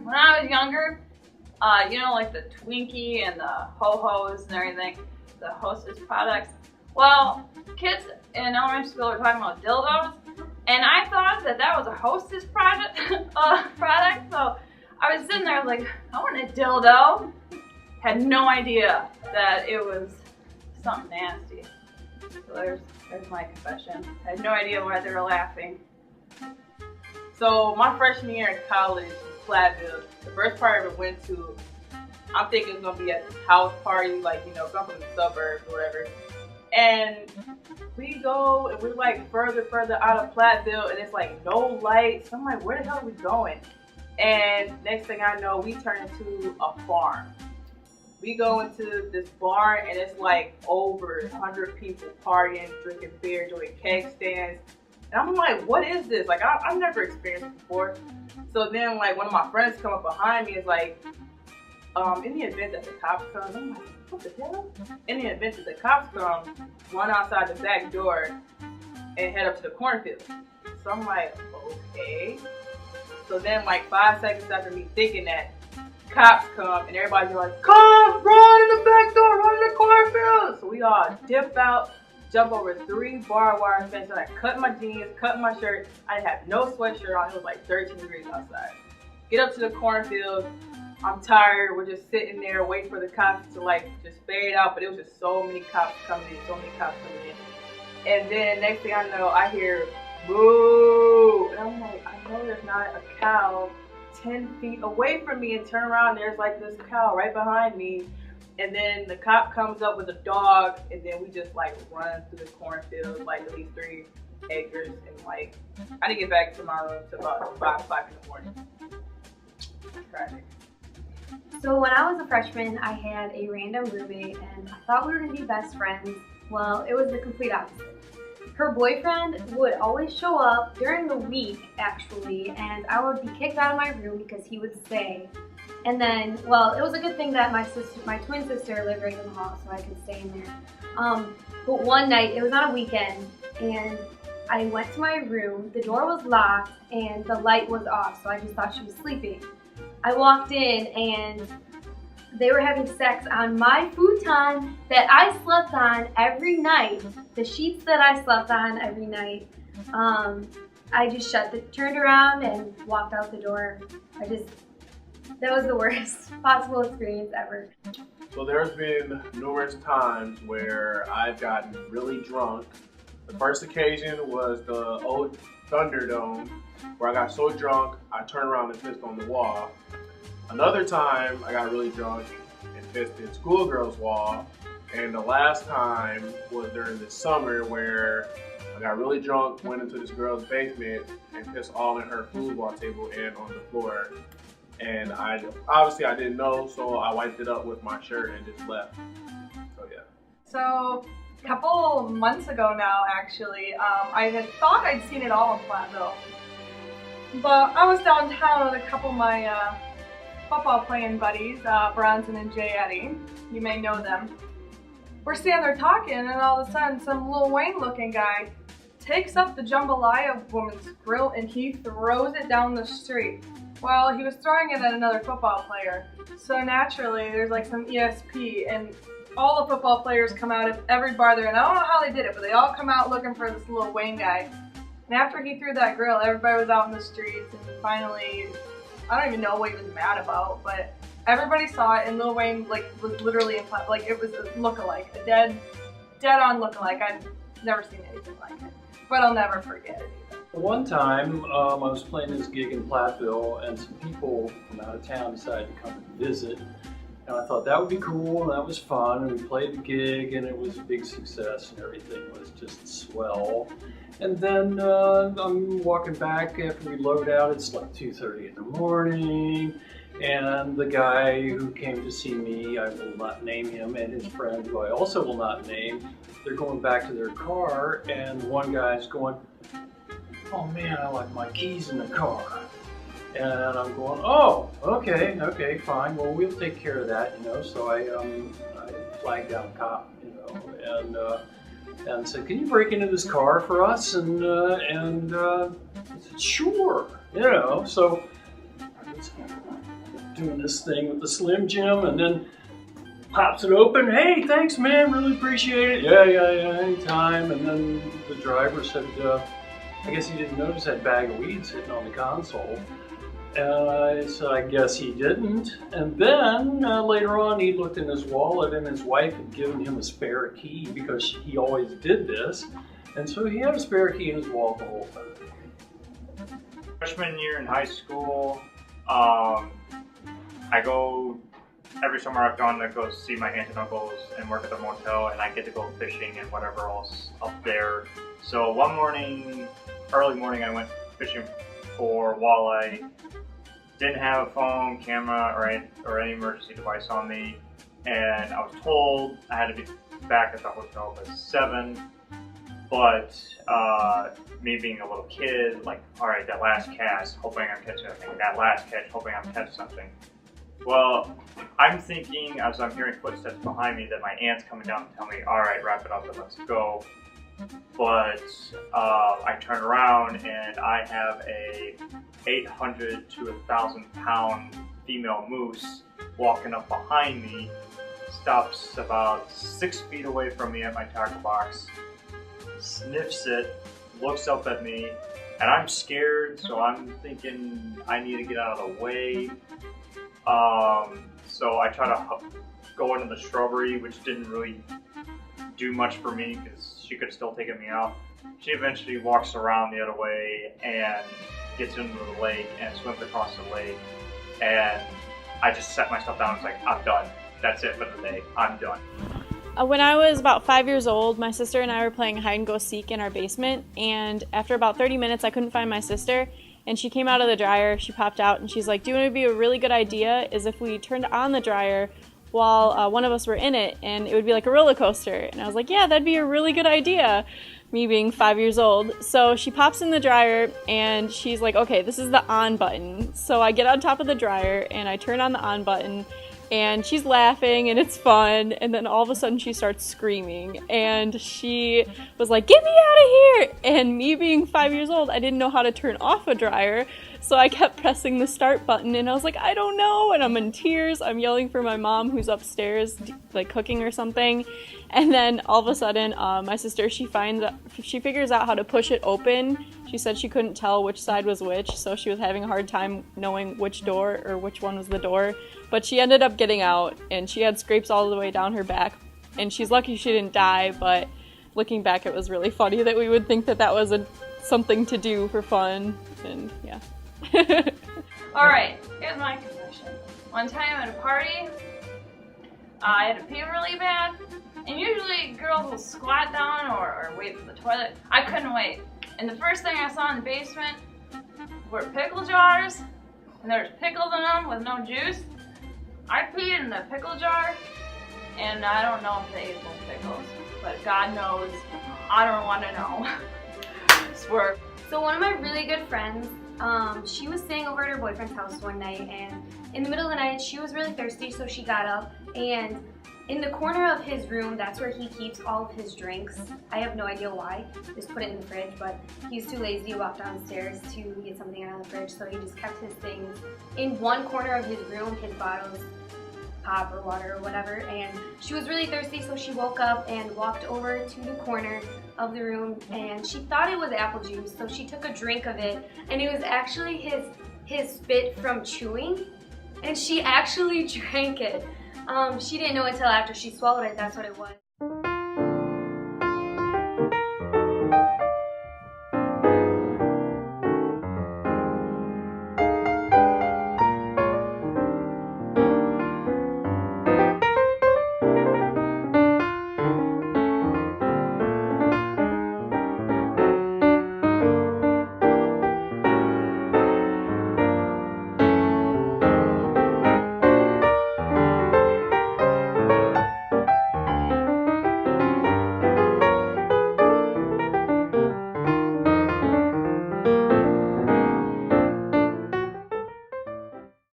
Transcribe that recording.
when I was younger, you know, like the Twinkie and the Ho-Hos and everything, the Hostess products. Well, kids in elementary school are talking about dildos, and I thought that that was a Hostess product. So I was sitting there like, I want a dildo. Had no idea that it was something nasty. So there's my confession. I had no idea why they were laughing. So my freshman year in college, Platteville, the first party I ever went to, I'm thinking it's gonna be at this house party, like, you know, come from the suburbs or whatever. And we go and we're like further out of Platteville, and it's like no lights. So I'm like, where the hell are we going? And next thing I know, we turn into a farm. We go into this barn, and it's like over 100 people partying, drinking beer, doing keg stands. And I'm like, what is this? Like, I've never experienced it before. So then, like, one of my friends come up behind me, is like, in the event that the cops come, I'm like, what the hell? In the event that the cops come, run outside the back door and head up to the cornfield. So I'm like, okay. So then, like, 5 seconds after me thinking that, cops come and everybody's like, come, run in the back door, run in the cornfield. So we all dip out, jump over 3 barbed wire fences. I cut my jeans, cut my shirt. I didn't have no sweatshirt on. It was like 13 degrees outside. Get up to the cornfield. I'm tired. We're just sitting there waiting for the cops to like just fade out. But it was just so many cops coming in, And then next thing I know, I hear boo. And I'm like, I know there's not a cow 10 feet away from me, and turn around, there's like this cow right behind me. And then the cop comes up with a dog, and then we just like run through the cornfield, like at least 3 acres, and like I didn't get back to my room till about 5 o'clock in the morning. Tragic. So when I was a freshman, I had a random roommate, and I thought we were gonna be best friends. Well, it was the complete opposite. Her boyfriend would always show up during the week, actually, and I would be kicked out of my room because he would stay. And then, well, it was a good thing that my twin sister lived right in the hall, so I could stay in there. But one night, it was on a weekend, and I went to my room, the door was locked, and the light was off, so I just thought she was sleeping. I walked in, and they were having sex on my futon that I slept on every night, the sheets that I slept on every night. I just turned around and walked out the door. That was the worst possible experience ever. So there's been numerous times where I've gotten really drunk. The first occasion was the old Thunderdome, where I got so drunk, I turned around and pissed on the wall. Another time, I got really drunk and pissed in Schoolgirl's wall. And the last time was during the summer, where I got really drunk, went into this girl's basement, and pissed all in her foosball table and on the floor. And obviously I didn't know, so I wiped it up with my shirt and just left. So yeah. So a couple months ago now, actually, I had thought I'd seen it all in Platteville. But I was downtown with a couple of my football playing buddies, Bronson and Jay Eddie. You may know them. We're standing there talking, and all of a sudden some Lil Wayne looking guy takes up the jambalaya woman's grill and he throws it down the street. Well, he was throwing it at another football player. So naturally, there's like some ESP, and all the football players come out of every bar there, and I don't know how they did it, but they all come out looking for this Lil Wayne guy. And after he threw that grill, everybody was out in the streets, and finally, I don't even know what he was mad about, but everybody saw it, and Lil Wayne was literally in like it was a lookalike, a dead on lookalike. I've never seen anything like it, but I'll never forget it either. One time, I was playing this gig in Platteville, and some people from out of town decided to come and visit. And I thought that would be cool, and that was fun, and we played the gig, and it was a big success, and everything was just swell. And then I'm walking back after we load out, it's like 2:30 in the morning, and the guy who came to see me, I will not name him, and his friend, who I also will not name, they're going back to their car, and one guy's going, "Oh man, I left my keys in the car." And I'm going, "Oh, okay, fine. Well, we'll take care of that, you know." So I flagged down a cop, you know, and said, "Can you break into this car for us?" And he said, "Sure," you know. So doing this thing with the Slim Jim, and then pops it open. Hey, thanks, man. Really appreciate it. Yeah, anytime. And then the driver said, I guess he didn't notice that bag of weed sitting on the console. And I said, I guess he didn't. And then later on, he looked in his wallet, and his wife had given him a spare key because he always did this. And so he had a spare key in his wallet the whole time. Freshman year in high school, I go every summer I've gone to go see my aunt and uncles and work at the motel, and I get to go fishing and whatever else up there. So one morning, early morning, I went fishing for walleye. Didn't have a phone, camera, or any emergency device on me, and I was told I had to be back at the hotel by 7. But me being a little kid, like, all right, that last cast, hoping I'm catching something. That last catch, hoping I'm catching something. Well, I'm thinking as I'm hearing footsteps behind me that my aunt's coming down to tell me, all right, wrap it up and let's go. But I turn around and I have a 800 to 1,000 pound female moose walking up behind me, stops about 6 feet away from me at my tackle box, sniffs it, looks up at me, and I'm scared, so I'm thinking I need to get out of the way. So I try to go into the shrubbery, which didn't really do much for me because she could have still taken me out. She eventually walks around the other way and gets into the lake and swims across the lake, and I just set myself down. It's like, I'm done. That's it for the day. I'm done. When I was about 5 years old, my sister and I were playing hide and go seek in our basement, and after about 30 minutes I couldn't find my sister, and she came out of the dryer. She popped out and she's like, do you know what would be a really good idea is if we turned on the dryer while one of us were in it, and it would be like a roller coaster. And I was like, yeah, that'd be a really good idea, me being 5 years old. So she pops in the dryer and she's like, okay, this is the on button. So I get on top of the dryer and I turn on the on button, and she's laughing and it's fun, and then all of a sudden she starts screaming, and she was like, get me out of here! And me being 5 years old, I didn't know how to turn off a dryer, so I kept pressing the start button, and I was like, I don't know, and I'm in tears. I'm yelling for my mom who's upstairs like cooking or something, and then all of a sudden my sister, she figures out how to push it open. She said she couldn't tell which side was which, so she was having a hard time knowing which door or which one was the door. But she ended up getting out, and she had scrapes all the way down her back. And she's lucky she didn't die, but looking back, it was really funny that we would think that that was something to do for fun, and yeah. Alright, here's my confession. One time at a party, I had to pee really bad, and usually girls will squat down or wait for the toilet. I couldn't wait. And the first thing I saw in the basement were pickle jars, and there was pickles in them with no juice. I peed in the pickle jar, and I don't know if they ate those pickles, but God knows, I don't want to know. Swerve. So one of my really good friends, she was staying over at her boyfriend's house one night, and in the middle of the night, she was really thirsty, so she got up, and in the corner of his room, that's where he keeps all of his drinks. I have no idea why, just put it in the fridge, but he was too lazy to walk downstairs to get something out of the fridge, so he just kept his things in one corner of his room, his bottles, pop or water or whatever, and she was really thirsty, so she woke up and walked over to the corner of the room, and she thought it was apple juice, so she took a drink of it, and it was actually his spit from chewing, and she actually drank it. She didn't know until after she swallowed it that's what it was.